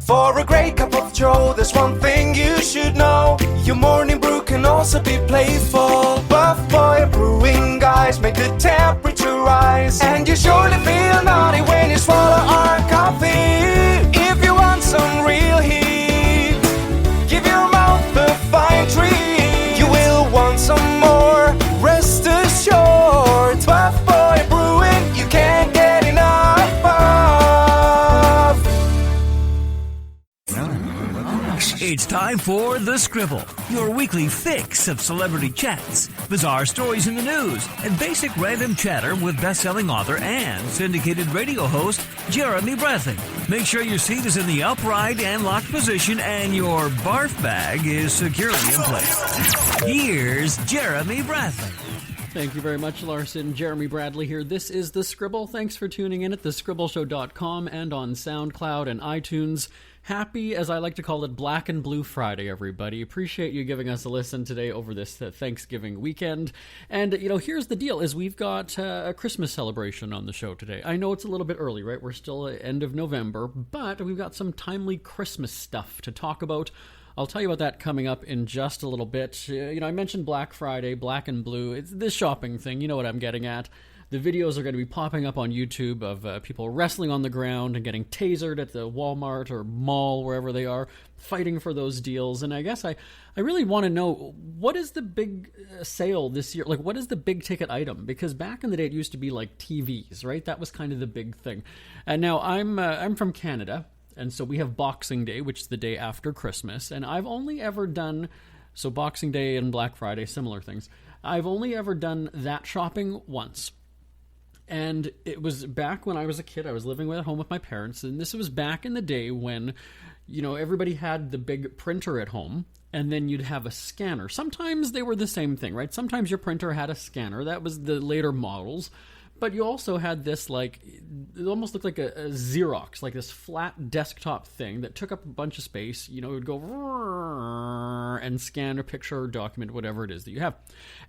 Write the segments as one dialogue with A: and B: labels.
A: For a great cup of joe, there's one thing you should know. Your morning brew can also be playful. Buff Boy Brewing guys make the temperature rise, and you surely feel naughty when you swallow our coffee. If you want some real heat, give your mouth a fine treat. You will want some more, rest assured. Buff Boy Brewing, you can't get enough of.
B: It's time for The Scribble, your weekly fix of celebrity chats, bizarre stories in the news, and basic random chatter with best-selling author and syndicated radio host Jeremy Bradley. Make sure your seat is in the upright and locked position and your barf bag is securely in place. Here's Jeremy Bradley.
C: Thank you very much, Larson. Jeremy Bradley here. This is The Scribble. Thanks for tuning in at thescribbleshow.com and on SoundCloud and iTunes. Happy, as I like to call it, Black and Blue Friday, everybody. Appreciate you giving us a listen today over this Thanksgiving weekend. And, here's the deal, is we've got a Christmas celebration on the show today. I know it's a little bit early, right? We're still at end of November, but we've got some timely Christmas stuff to talk about. I'll tell you about that coming up in just a little bit. I mentioned Black Friday, Black and Blue. It's this shopping thing. You know what I'm getting at. The videos are going to be popping up on YouTube of people wrestling on the ground and getting tasered at the Walmart or mall, wherever they are, fighting for those deals. And I guess I really want to know, what is the big sale this year? Like, what is the big ticket item? Because back in the day, it used to be like TVs, right? That was kind of the big thing. And now I'm from Canada, and so we have Boxing Day, which is the day after Christmas. And I've only ever done, so Boxing Day and Black Friday, similar things. I've only ever done that shopping once. And it was back when I was a kid. I was living at home with my parents, and this was back in the day when, everybody had the big printer at home, and then you'd have a scanner. Sometimes they were the same thing, right? Sometimes your printer had a scanner. That was the later models. But you also had this, it almost looked like a Xerox, like this flat desktop thing that took up a bunch of space. It would go and scan a picture or document, whatever it is that you have.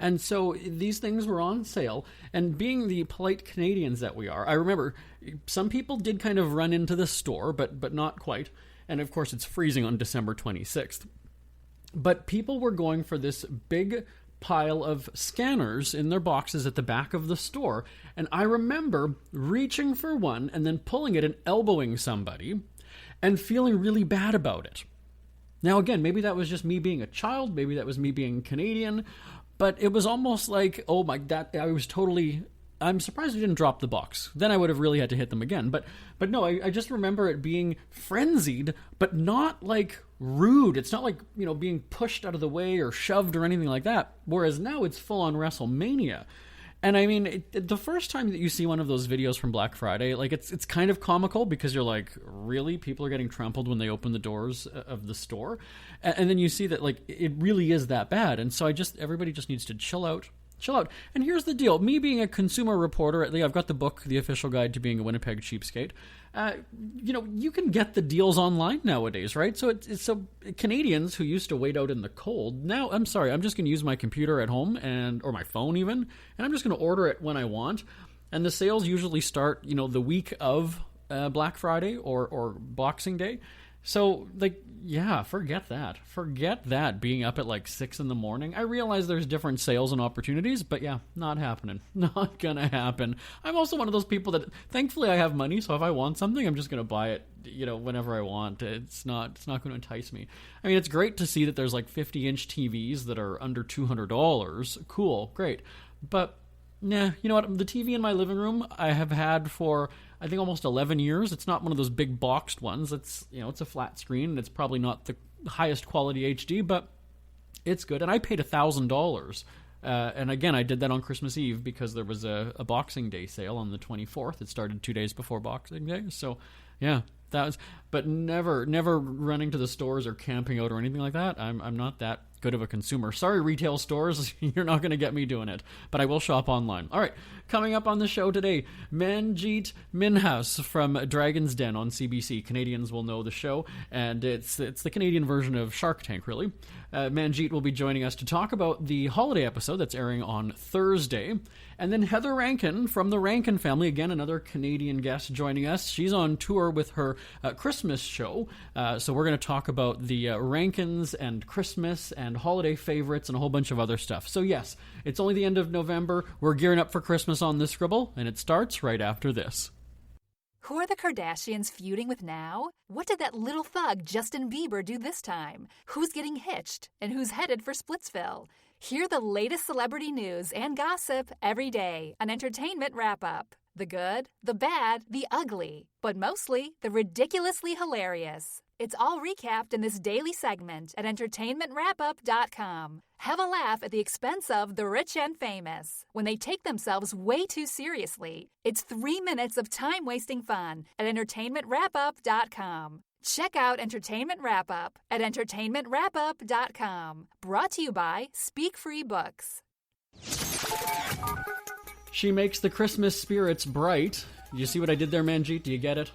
C: And so these things were on sale. And being the polite Canadians that we are, I remember some people did kind of run into the store, but not quite. And of course, it's freezing on December 26th. But people were going for this big pile of scanners in their boxes at the back of the store, and I remember reaching for one and then pulling it and elbowing somebody and feeling really bad about it. Now again, maybe that was just me being a child, maybe that was me being Canadian, but it was almost like, I'm surprised I didn't drop the box. Then I would have really had to hit them again. But no, I just remember it being frenzied, but not like rude. It's not like, being pushed out of the way or shoved or anything like that. Whereas now it's full on WrestleMania. And I mean, the first time that you see one of those videos from Black Friday, it's kind of comical because you're like, really? People are getting trampled when they open the doors of the store? And then you see that it really is that bad. And so everybody just needs to chill out. And here's the deal. Me being a consumer reporter, I've got the book, The Official Guide to Being a Winnipeg Cheapskate. You can get the deals online nowadays, right? So so Canadians who used to wait out in the cold, now, I'm sorry, I'm just going to use my computer at home or my phone even, and I'm just going to order it when I want. And the sales usually start, the week of Black Friday or Boxing Day. So, forget that. Forget that being up at 6 in the morning. I realize there's different sales and opportunities, but yeah, not happening. Not gonna happen. I'm also one of those people that, thankfully, I have money, so if I want something, I'm just gonna buy it, whenever I want. It's not gonna entice me. I mean, it's great to see that there's 50-inch TVs that are under $200. Cool, great. But, you know what? The TV in my living room I have had for, I think, almost 11 years. It's not one of those big boxed ones. It's, it's a flat screen, and it's probably not the highest quality HD, but it's good. And I paid $1,000. And again, I did that on Christmas Eve because there was a Boxing Day sale on the 24th. It started 2 days before Boxing Day. So, yeah, but never running to the stores or camping out or anything like that. I'm not that bit of a consumer. Sorry, retail stores, you're not going to get me doing it, but I will shop online. All right, coming up on the show today, Manjit Minhas from Dragon's Den on CBC. Canadians will know the show, and it's the Canadian version of Shark Tank, really. Manjit will be joining us to talk about the holiday episode that's airing on Thursday. And then Heather Rankin from the Rankin family, again, another Canadian guest joining us. She's on tour with her Christmas show. So we're going to talk about the Rankins and Christmas and holiday favorites and a whole bunch of other stuff. So yes, it's only the end of November. We're gearing up for Christmas on the Scribble, and it starts right after this.
D: Who are the Kardashians feuding with now? What did that little thug Justin Bieber do this time? Who's getting hitched? And who's headed for Splitsville? Hear the latest celebrity news and gossip every day on Entertainment Wrap-Up. The good, the bad, the ugly, but mostly the ridiculously hilarious. It's all recapped in this daily segment at entertainmentwrapup.com. Have a laugh at the expense of the rich and famous when they take themselves way too seriously. It's 3 minutes of time-wasting fun at entertainmentwrapup.com. Check out Entertainment Wrap-Up at entertainmentwrapup.com. Brought to you by Speak Free Books.
C: She makes the Christmas spirits bright. You see what I did there, Manjit? Do you get it?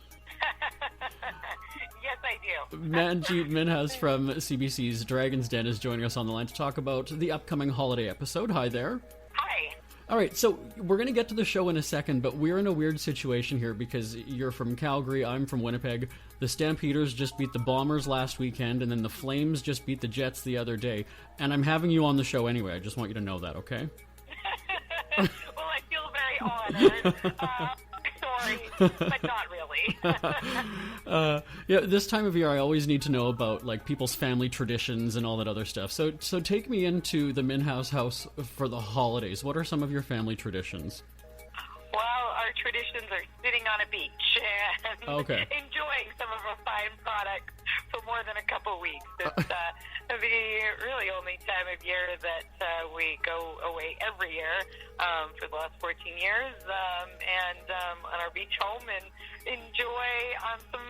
E: Yes, I do.
C: Manjit Minhas from CBC's Dragon's Den is joining us on the line to talk about the upcoming holiday episode. Hi there.
E: Hi.
C: All right, so we're going to get to the show in a second, but we're in a weird situation here because you're from Calgary, I'm from Winnipeg. The Stampeders just beat the Bombers last weekend, and then the Flames just beat the Jets the other day. And I'm having you on the show anyway. I just want you to know that, okay?
E: Well, I feel very honored. Sorry, but not really.
C: Yeah, this time of year I always need to know about like people's family traditions and all that other stuff. So take me into the Minhas house for the holidays. What are some of your family traditions?
E: Well, our traditions are sitting on a beach and enjoying some of our fine products for more than a couple weeks. It's the really only time of year that we go away every year for the last 14 years and on our beach home and enjoy some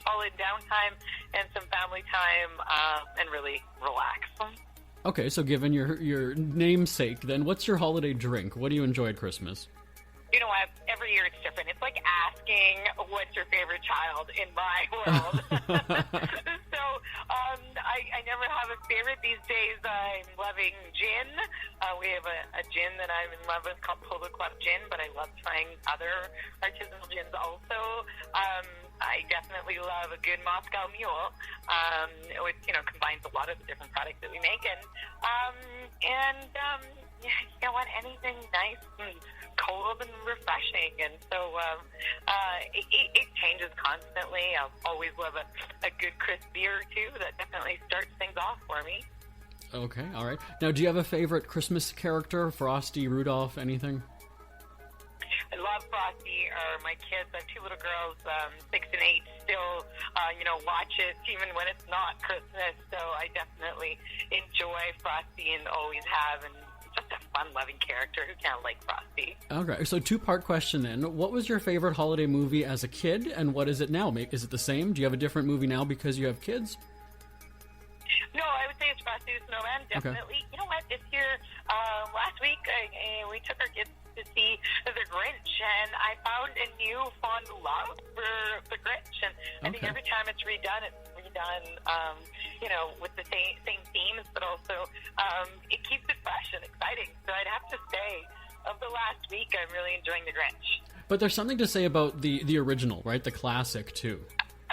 E: solid downtime and some family time and really relax.
C: Okay, so given your namesake, then what's your holiday drink? What do you enjoy at Christmas?
E: You know what? Every year it's different. It's like asking what's your favorite child in my world. So I never have a favorite these days. I'm loving gin. We have a gin that I'm in love with called Polo Club Gin, but I love trying other artisanal gins also. I definitely love a good Moscow Mule, which combines a lot of the different products that we make, and you know what? Anything nice and cold and refreshing, and so it changes constantly. I'll always love a good crisp beer too. That definitely starts things off for me.
C: Okay, all right. Now, do you have a favorite Christmas character? Frosty, Rudolph, anything?
E: I love Frosty. My kids, I have two little girls, 6 and 8, still, watch it even when it's not Christmas. So I definitely enjoy Frosty and always have, and just a fun-loving character. Who can't like Frosty?
C: Okay, so two-part question then. What was your favorite holiday movie as a kid, and what is it now? Is it the same? Do you have a different movie now because you have kids?
E: No, I would say it's Frosty the Snowman, definitely. Okay. You know what? This year, last week, we took our kids to see The Grinch, and I found a new fond love for The Grinch. And I think every time it's redone, with the same themes, but also it keeps it fresh and exciting. So I'd have to say, of the last week, I'm really enjoying The Grinch.
C: But there's something to say about the original, right? The classic, too.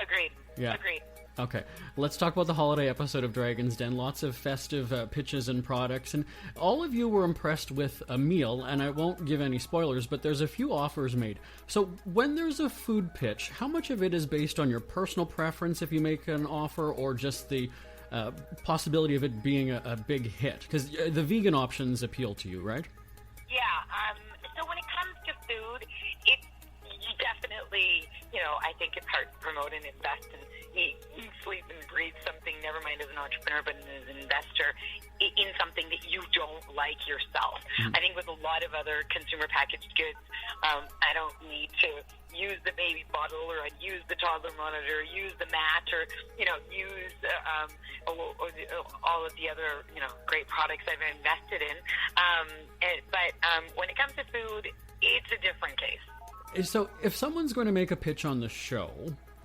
E: Agreed.
C: Yeah.
E: Agreed.
C: Okay, let's talk about the holiday episode of Dragon's Den. Lots of festive pitches and products, and all of you were impressed with a meal, and I won't give any spoilers, but there's a few offers made. So when there's a food pitch, how much of it is based on your personal preference if you make an offer, or just the possibility of it being a big hit? Because the vegan options appeal to you, right?
E: Yeah, so when it comes to food, it's definitely, I think it's hard to promote and invest eat, sleep, and breathe something, never mind as an entrepreneur, but as an investor, in something that you don't like yourself. I think with a lot of other consumer packaged goods, I don't need to use the baby bottle, or I'd use the toddler monitor, use the mat, or, use all of the other, great products I've invested in. But when it comes to food, it's a different case.
C: So if someone's going to make a pitch on the show,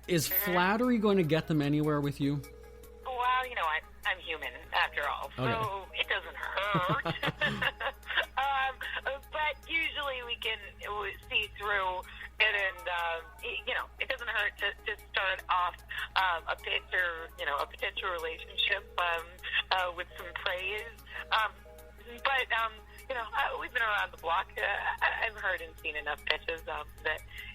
C: is flattery going to get them anywhere with you?
E: Well, I'm human, after all, so it doesn't hurt. But usually we can see through it, and, it doesn't hurt to start off a pitch or, a potential relationship with some praise. But, we've been around the block. I've heard and seen enough pitches that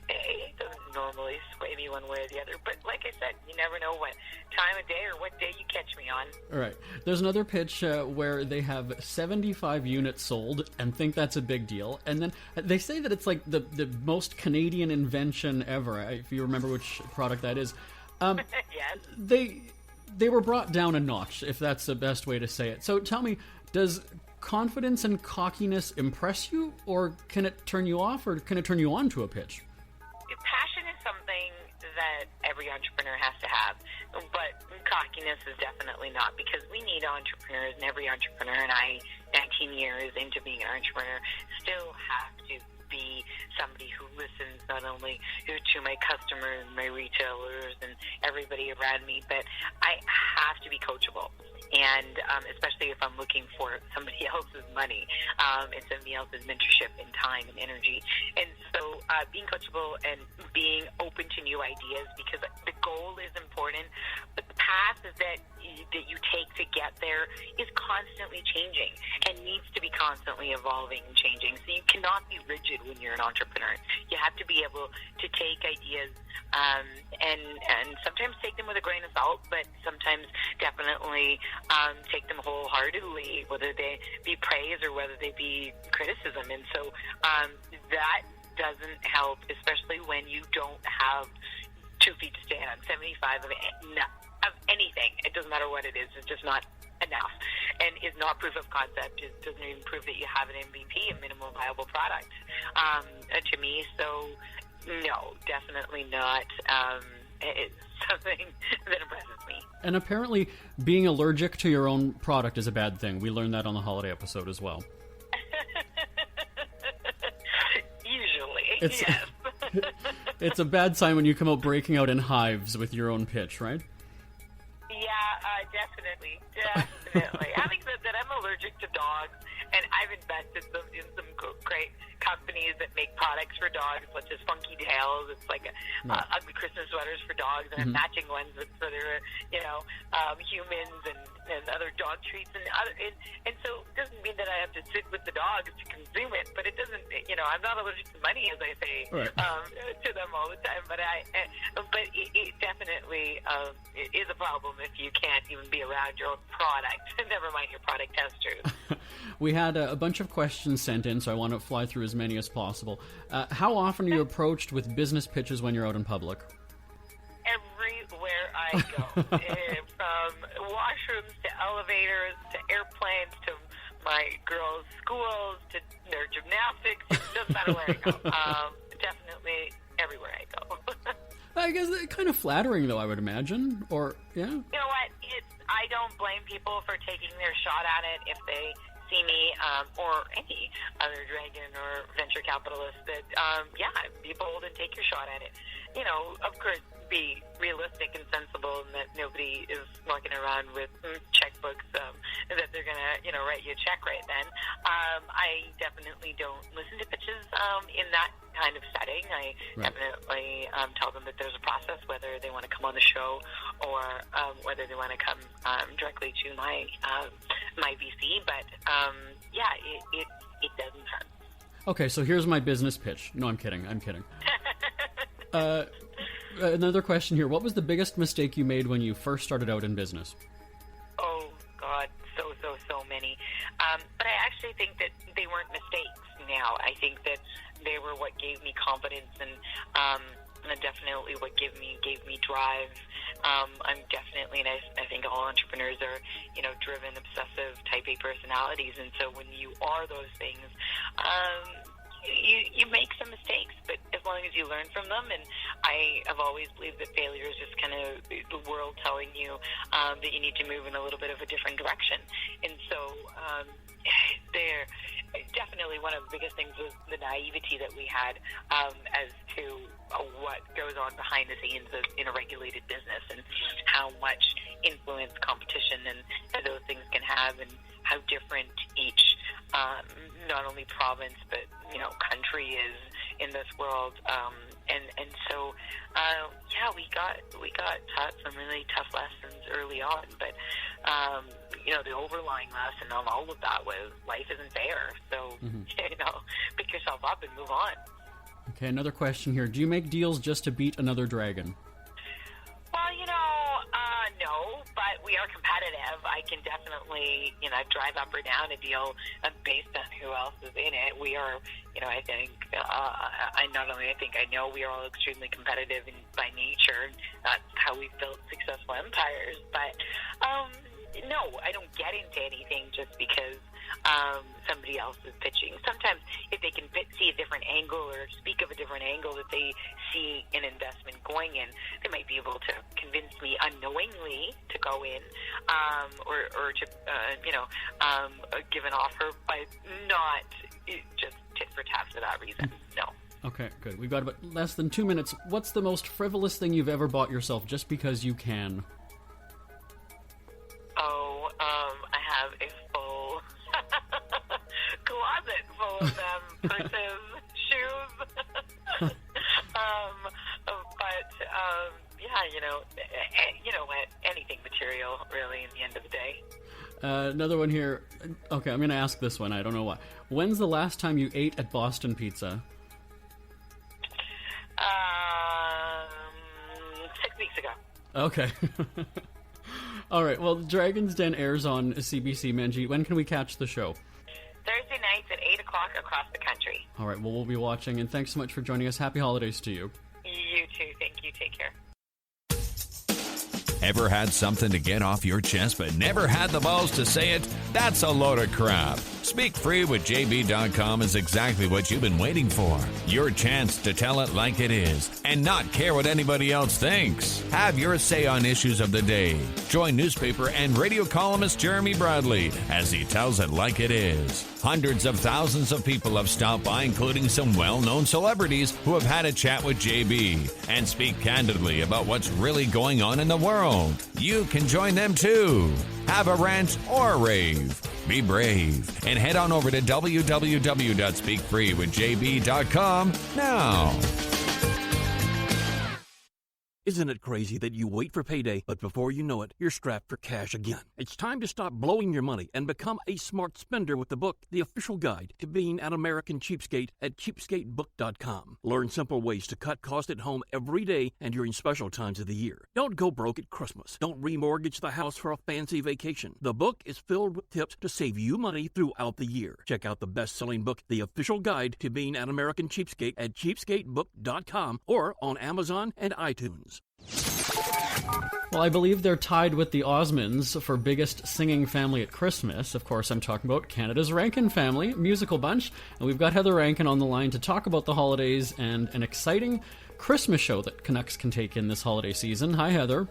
E: it doesn't normally sway me one way or the other. But like I said, you never know what time of day or what day you catch me on.
C: All right. There's another pitch where they have 75 units sold and think that's a big deal. And then they say that it's like the most Canadian invention ever, if you remember which product that is.
E: Yes.
C: They were brought down a notch, if that's the best way to say it. So tell me, does confidence and cockiness impress you, or can it turn you off, or can it turn you on to a pitch?
E: Passion is something that every entrepreneur has to have, but cockiness is definitely not, because we need entrepreneurs, and every entrepreneur, and I, 19 years into being an entrepreneur, still have to be somebody who listens not only to my customers, my retailers, and everybody around me, but I have to be coachable. And especially if I'm looking for somebody else's money and somebody else's mentorship and time and energy. And so being coachable and being open to new ideas, because the goal is important, but the path that you take to get there is constantly changing and needs to be constantly evolving and changing. So you cannot be rigid when you're an entrepreneur. You have to be able to take ideas and sometimes take them with a grain of salt, but sometimes definitely take them wholeheartedly, whether they be praise or whether they be criticism. And so that doesn't help, especially when you don't have 2 feet to stand on. 75 of anything, it doesn't matter what it is, it's just not enough, and is not proof of concept. It doesn't even prove that you have an MVP, a minimum viable product, to me. So no, definitely not. It's something that impresses me.
C: And apparently being allergic to your own product is a bad thing. We learned that on the holiday episode as well.
E: Usually, yes.
C: It's a bad sign when you come out breaking out in hives with your own pitch, right?
E: Yeah, definitely. Having said that, I'm allergic to dogs, and I've invested in some great companies that make products for dogs, such as Funky Tails. It's like ugly Christmas sweaters for dogs, and matching ones for their, humans and other dog treats, and so it doesn't mean that I have to sit with the dogs to consume it, but it doesn't, I'm not allergic to money, as I say, to them all the time, but it definitely is a problem if you can't even be around your own product, never mind your product testers.
C: We had a bunch of questions sent in, so I want to fly through as many as possible. How often are you approached with business pitches when you're out in public?
E: Everywhere I go, from washrooms to elevators to airplanes to my girls' schools to their gymnastics. It doesn't matter where I go. Definitely everywhere I go.
C: I guess it's kind of flattering, though, I would imagine. Or, yeah?
E: You know what? I don't blame people for taking their shot at it if they see me or any other dragon or venture capitalist that, be bold and take your shot at it. Of course, be realistic and sensible, and that nobody is walking around with checkbooks that they're going to, write you a check right then. I definitely don't listen to pitches in that kind of setting. I definitely tell them that there's a process, whether they want to come on the show or whether they want to come directly to my VC. But it doesn't hurt.
C: Okay, so here's my business pitch. No, I'm kidding. Another question here. What was the biggest mistake you made when you first started out in business?
E: Oh, God, so many. But I actually think that they weren't mistakes now. I think that they were what gave me confidence and definitely what gave me drive I'm definitely, and I think all entrepreneurs are, driven, obsessive, type A personalities. And so when you are those things, you make some mistakes, but as long as you learn from them, and I have always believed that failure is just kind of the world telling you that you need to move in a little bit of a different direction. And so there, definitely one of the biggest things was the naivety that we had as to what goes on behind the scenes in a regulated business, and how much influence competition and those things can have, and how different each not only province but country is in this world, and so we got taught some really tough lessons early on, but the overlying lesson of all of that was life isn't fair, so pick yourself up and move on.
C: Okay, another question here. Do you make deals just to beat another dragon?
E: Well, no, but we are competitive. I can definitely, drive up or down a deal based on who else is in it. We are, I think, I know we are all extremely competitive by nature. That's how we've built successful empires. But, no, I don't get into anything just because somebody else is pitching. Sometimes if they can see a different angle or speak of a different angle that they see an investment going in, they might be able to convince me unknowingly to go in, or to give an offer, but not just tit for tat for that reason. No.
C: Okay, good. We've got about less than 2 minutes. What's the most frivolous thing you've ever bought yourself just because you can?
E: I have a full closet full of them, purses, shoes. Anything material, really, in the end of the day.
C: Another one here. Okay, I'm going to ask this one. I don't know why. When's the last time you ate at Boston Pizza?
E: 6 weeks ago.
C: Okay. All right, well, Dragon's Den airs on CBC. Manjit, when can we catch the show?
E: Thursday nights at 8 o'clock across the country.
C: All right, well, we'll be watching, and thanks so much for joining us. Happy holidays to you.
E: You too. Thank you. Take care.
B: Ever had something to get off your chest but never had the balls to say it? That's a load of crap. Speak Free with JB.com is exactly what you've been waiting for. Your chance to tell it like it is and not care what anybody else thinks. Have your say on issues of the day. Join newspaper and radio columnist Jeremy Bradley as he tells it like it is. Hundreds of thousands of people have stopped by, including some well-known celebrities who have had a chat with JB and speak candidly about what's really going on in the world. You can join them too. Have a rant or a rave. Be brave and head on over to www.speakfreewithjb.com now.
F: Isn't it crazy that you wait for payday, but before you know it, you're strapped for cash again? It's time to stop blowing your money and become a smart spender with the book, The Official Guide to Being an American Cheapskate at cheapskatebook.com. Learn simple ways to cut costs at home every day and during special times of the year. Don't go broke at Christmas. Don't remortgage the house for a fancy vacation. The book is filled with tips to save you money throughout the year. Check out the best-selling book, The Official Guide to Being an American Cheapskate at cheapskatebook.com or on Amazon and iTunes.
C: Well, I believe they're tied with the Osmonds for biggest singing family at Christmas. Of course, I'm talking about Canada's Rankin family, musical bunch. And we've got Heather Rankin on the line to talk about the holidays and an exciting Christmas show that Canucks can take in this holiday season. Hi, Heather.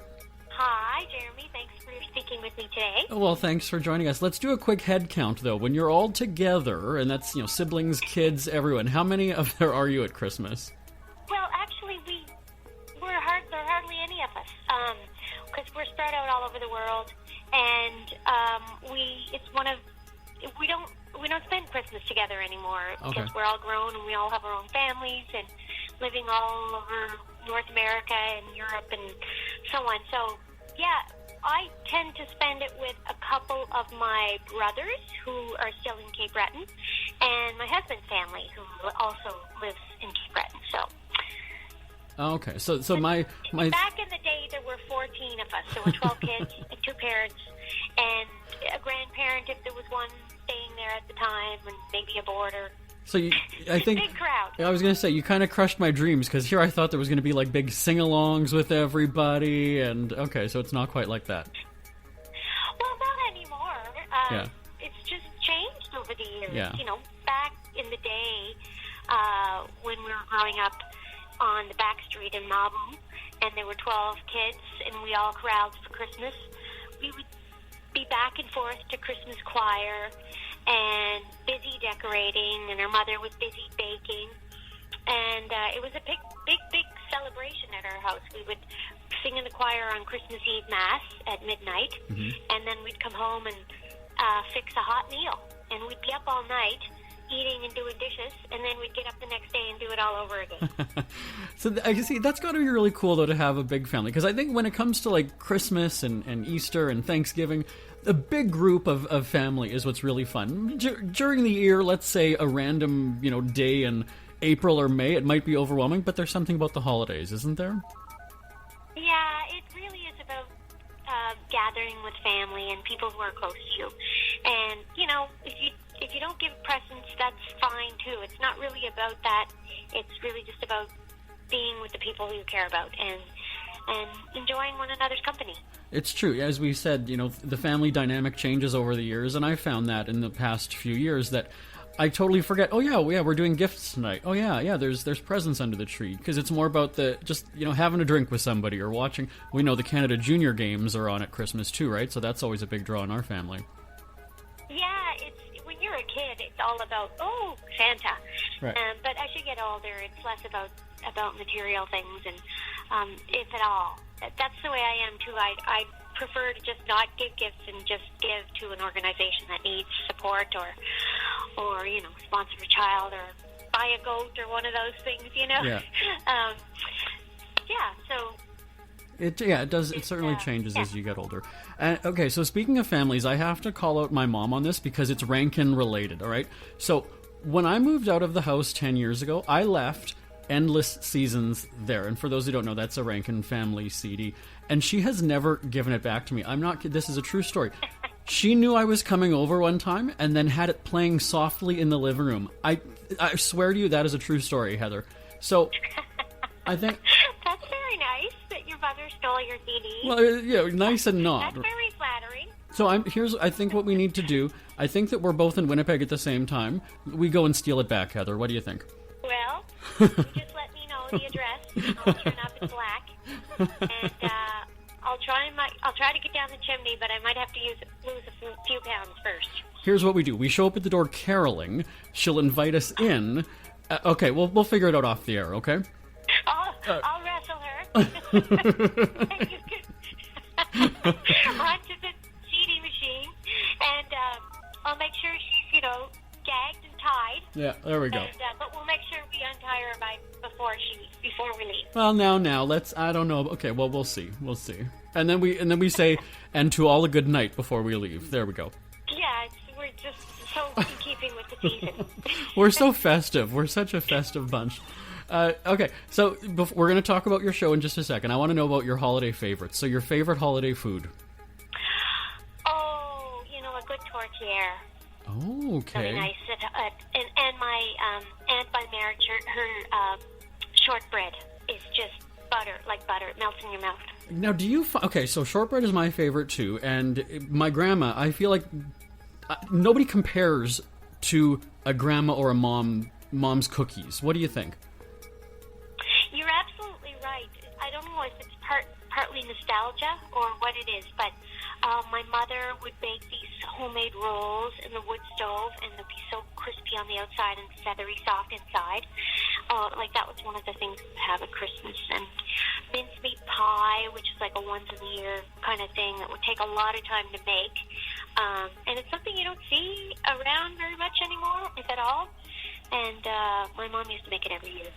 G: Hi, Jeremy. Thanks for speaking with me today.
C: Well, thanks for joining us. Let's do a quick head count, though. When you're all together, and that's, siblings, kids, everyone, how many of there are you at Christmas?
G: Well, actually, there are hardly any of us, because we're spread out all over the world, and we don't spend Christmas together anymore, because we're all grown and we all have our own families and living all over North America and Europe and so on. So, yeah, I tend to spend it with a couple of my brothers who are still in Cape Breton, and my husband's family who also lives in Cape Breton. So.
C: Okay, so my
G: back in the day there were 14 of us. There were 12 kids and 2 parents and a grandparent if there was one staying there at the time, and maybe a boarder.
C: So I think
G: big crowd.
C: I was going to say you kind of crushed my dreams because here I thought there was going to be like big sing-alongs with everybody, and okay, so it's not quite like that.
G: Well, not anymore. It's just changed over the years.
C: Yeah.
G: You know, back in the day when we were growing up on the back street in Nauvoo, and there were 12 kids, and we all corralled for Christmas, we would be back and forth to Christmas choir and busy decorating, and our mother was busy baking, and it was a big celebration at our house. We would sing in the choir on Christmas Eve Mass at midnight, and then we'd come home and fix a hot meal, and we'd be up all night eating and doing dishes, and then we'd get up the next day and do it all over again.
C: So I see that's got to be really cool though to have a big family, because I think when it comes to like Christmas and Easter and Thanksgiving, a big group of family is what's really fun. During the year, let's say a random day in April or May, it might be overwhelming, but there's something about the holidays, isn't there?
G: Yeah, it really is about gathering with family and people who are close to you. And if you don't give presents, that's fine too. It's not really about that. It's really just about being with the people who you care about and enjoying one another's company. It's
C: true. As we said, the family dynamic changes over the years, and I found that in the past few years that I totally forget, oh yeah, we're doing gifts tonight. Oh yeah, there's presents under the tree, because it's more about having a drink with somebody or watching. We know the Canada Junior games are on at Christmas too, right? So that's always a big draw in our family.
G: Yeah, when you're a kid, it's all about Santa.
C: Right.
G: But as you get older, it's less about material things, and if at all, that's the way I am too. I prefer to just not give gifts and just give to an organization that needs support, or sponsor a child, or buy a goat, or one of those things.
C: Yeah.
G: So.
C: It does. It certainly changes as you get older. Okay, so speaking of families, I have to call out my mom on this because it's Rankin related, all right? So when I moved out of the house 10 years ago, I left Endless Seasons there. And for those who don't know, that's a Rankin family CD. And she has never given it back to me. This is a true story. She knew I was coming over one time and then had it playing softly in the living room. I swear to you, that is a true story, Heather. So I think...
G: That's very nice that your mother stole your CD.
C: Well, nice and not.
G: That's very flattering.
C: So I think what we need to do, I think that we're both in Winnipeg at the same time. We go and steal it back, Heather. What do you think?
G: Well, you just let me know the address, and I'll turn up in black. And I'll try to get down the chimney, but I might have to lose a few pounds first.
C: Here's what we do. We show up at the door caroling. She'll invite us in. Okay, we'll figure it out off the air, okay?
G: I'll wrestle her. Run to the CD machine, and I'll make sure she's, gagged and tied.
C: Yeah, there we go.
G: And, but we'll make sure we untie her before we leave.
C: Well, now let's. I don't know. Okay, well, we'll see. And then we say, and to all a good night before we leave. There we go.
G: Yeah, we're just so in keeping with the season.
C: We're so festive. We're such a festive bunch. Okay, so we're going to talk about your show in just a second. I want to know about your holiday favorites. So your favorite holiday food?
G: Oh, a good tortilla.
C: Oh, okay.
G: Really nice. And my aunt by marriage, her shortbread is just butter, like butter. It melts in your mouth.
C: Now, okay, so shortbread is my favorite too, and my grandma, I feel like nobody compares to a grandma or a mom's cookies. What do you think?
G: You're absolutely right. I don't know if it's partly nostalgia or what it is, but my mother would bake these homemade rolls in the wood stove, and they'd be so crispy on the outside and feathery soft inside. That was one of the things to have at Christmas. And mincemeat pie, which is like a once-a-year kind of thing that would take a lot of time to make. And it's something you don't see around very much anymore, if at all. And my mom used to make it every year.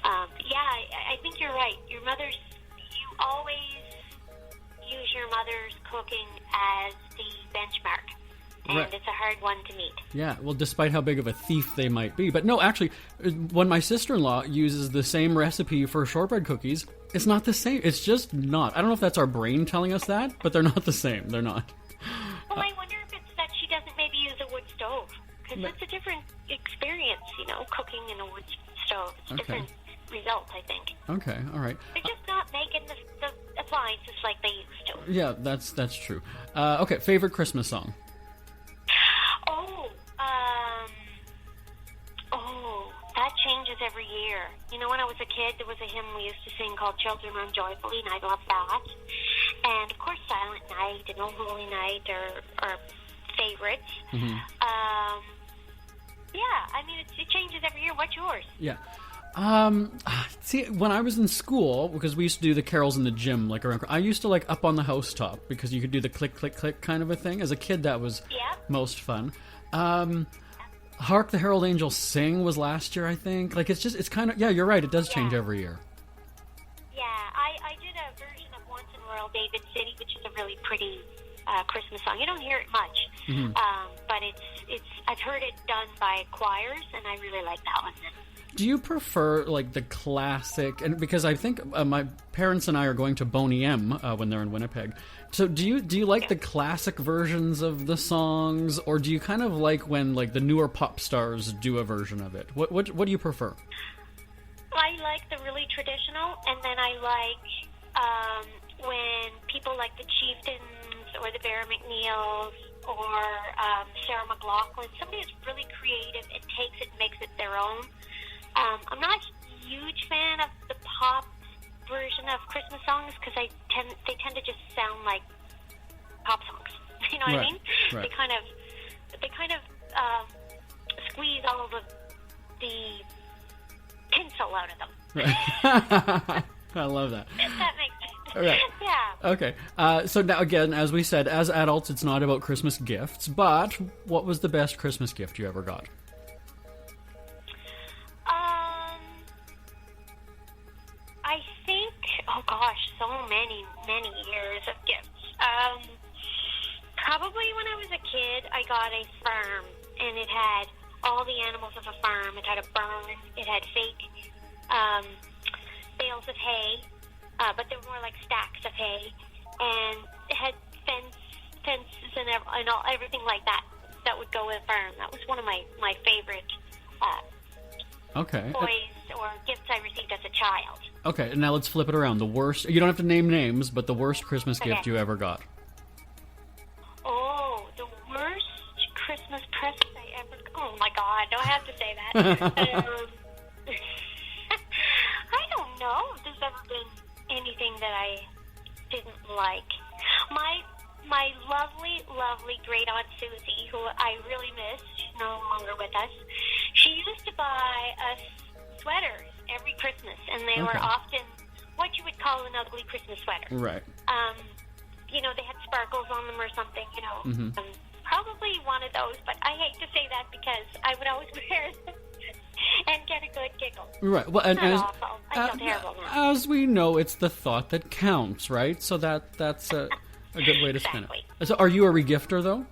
G: I think you're right. You always use your mother's cooking as the benchmark. And right. It's a hard one to meet.
C: Yeah, well, despite how big of a thief they might be. But no, actually, when my sister-in-law uses the same recipe for shortbread cookies, it's not the same. It's just not. I don't know if that's our brain telling us that, but they're not the same. They're not.
G: Well, I wonder if it's that she doesn't maybe use a wood stove. Because Because it's a different experience, cooking in a wood stove. It's a different result, I think.
C: Okay, all right.
G: They're just not making the appliances like they used to.
C: Yeah, that's true. Okay, favorite Christmas song?
G: That changes every year. When I was a kid, there was a hymn we used to sing called Children Run Joyfully, and I loved that. And, of course, Silent Night and Oh Holy Night are favorites.
C: Mm-hmm.
G: It changes every year. What's yours?
C: Yeah. See, when I was in school, because we used to do the carols in the gym, I used to up on the housetop because you could do the click, click, click kind of a thing. As a kid, that was most fun. Hark the Herald Angels Sing was last year, I think. It's kind of, you're right, it does change every year.
G: Yeah, I did a version of Once in Royal David City, which is a really pretty Christmas song. You don't hear it much, but I've heard it done by choirs, and I really like that one.
C: Do you prefer the classic? And because I think my parents and I are going to Boney M when they're in Winnipeg. So do you like the classic versions of the songs, or do you kind of like when the newer pop stars do a version of it? What do you prefer?
G: I like the really traditional, and then I like when people like the Chieftains or the Barra McNeils or Sarah McLachlan. Somebody is really creative and takes it and makes it their own. I'm not a huge fan of the pop version of Christmas songs because they tend to just sound like pop songs. You know what I mean?
C: Right.
G: They kind of squeeze all of the tinsel out of them.
C: Right. I love that.
G: If that makes sense.
C: Right.
G: Yeah.
C: Okay. So now again, as we said, as adults, it's not about Christmas gifts. But what was the best Christmas gift you ever got?
G: I think, so many years of gifts. Probably when I was a kid, I got a farm, and it had all the animals of a farm. It had a barn. It had fake bales of hay, but they were more like stacks of hay, and it had fences and everything like that would go with a farm. That was one of my favorite toys or gifts I received as a child.
C: Okay, and now let's flip it around. The worst, you don't have to name names, but the worst Christmas gift you ever got.
G: Oh, the worst Christmas present I ever got. Oh my God, do I have to say that? I don't know if there's ever been anything that I didn't like. My lovely, lovely great aunt Susie, who I really miss, she's no longer with us. She used to buy us sweaters every Christmas, and they were often what you would call an ugly Christmas sweater.
C: Right.
G: They had sparkles on them or something,
C: Mm-hmm.
G: Probably one of those, but I hate to say that because I would always wear them and get a good giggle.
C: Right. Well, and
G: Not awful. I feel terrible now.
C: As we know, it's the thought that counts, right? So that's a good way to spin it. So are you a regifter, though?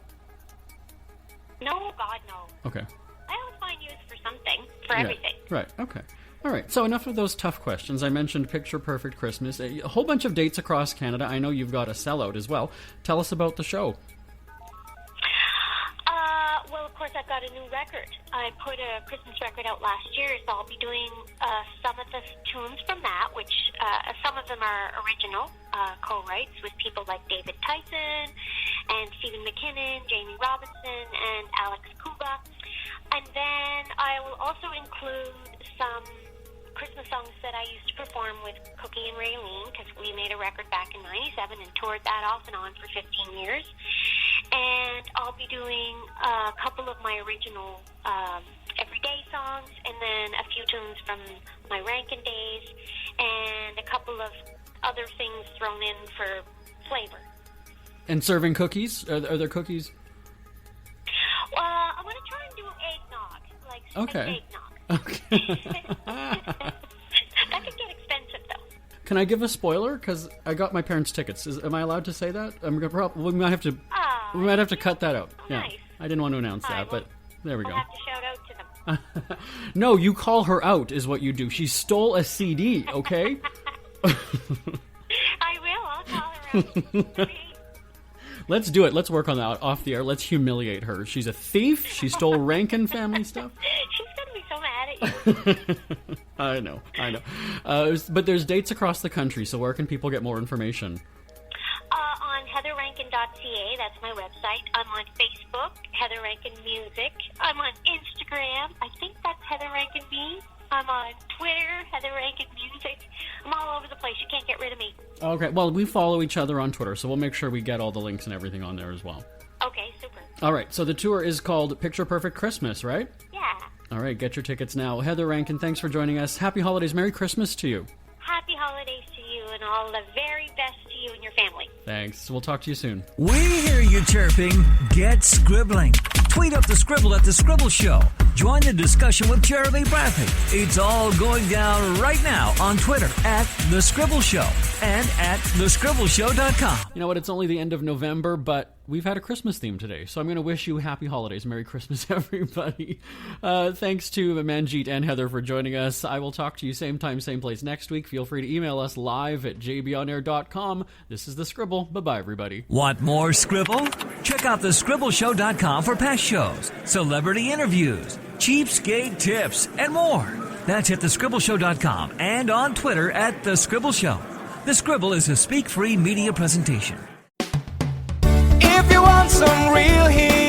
G: No, God, no.
C: Okay.
G: I always find use for something, for everything.
C: Right, okay. All right, so enough of those tough questions. I mentioned Picture Perfect Christmas. A whole bunch of dates across Canada. I know you've got a sellout as well. Tell us about the show.
G: Well, of course, I've got a new record. I put a Christmas record out last year, so I'll be doing some of the tunes from that, which some of them are original co-writes with people like David Tyson and Stephen McKinnon, Jamie Robinson, and Alex Kuba. And then I will also include some Christmas songs that I used to perform with Cookie and Raylene, because we made a record back in '97 and toured that off and on for 15 years. And I'll be doing a couple of my original everyday songs, and then a few tunes from my Rankin days, and a couple of other things thrown in for flavor. And
C: serving cookies? Are there cookies?
G: I'm going to try and do eggnog, eggnog.
C: Okay.
G: That could get expensive, though.
C: Can I give a spoiler? Because I got my parents' tickets. Am I allowed to say that? We might have to. We might have to cut that out.
G: Oh,
C: yeah,
G: nice.
C: I didn't want to announce that, but there we go.
G: I'll have to shout out to them.
C: No, you call her out is what you do. She stole a CD. Okay.
G: I will. I'll call her out.
C: Let's do it. Let's work on that off the air. Let's humiliate her. She's a thief. She stole Rankin family stuff.
G: She's going to be so mad at you.
C: I know. But there's dates across the country, so where can people get more information?
G: On heatherrankin.ca, that's my website. I'm on Facebook, Heather Rankin Music. I'm on Instagram, I think that's Heather Rankin Me. I'm on Twitter, Heather Rankin Music. I'm all over the place. You can't get rid of me.
C: Okay, well, we follow each other on Twitter, so we'll make sure we get all the links and everything on there as well.
G: Okay, super.
C: All right, so the tour is called Picture Perfect Christmas, right?
G: Yeah.
C: All right, get your tickets now. Heather Rankin, thanks for joining us. Happy holidays. Merry Christmas to you.
G: Happy holidays to you and all the very best to you and your family.
C: Thanks. We'll talk to you soon.
B: We hear you chirping. Get scribbling. Tweet up the Scribble at The Scribble Show. Join the discussion with Jeremy Bradley. It's all going down right now on Twitter at The Scribble Show and at thescribbleshow.com.
C: You know what? It's only the end of November, but we've had a Christmas theme today, so I'm going to wish you happy holidays. Merry Christmas, everybody. Thanks to Manjit and Heather for joining us. I will talk to you same time, same place next week. Feel free to email us live at jbonair.com. This is The Scribble. Bye-bye, everybody.
B: Want more Scribble? Check out thescribbleshow.com for past shows, celebrity interviews, cheapskate tips, and more. That's at thescribbleshow.com and on Twitter at The Scribble Show. The Scribble is a speak-free media presentation.
A: If you want some real heat,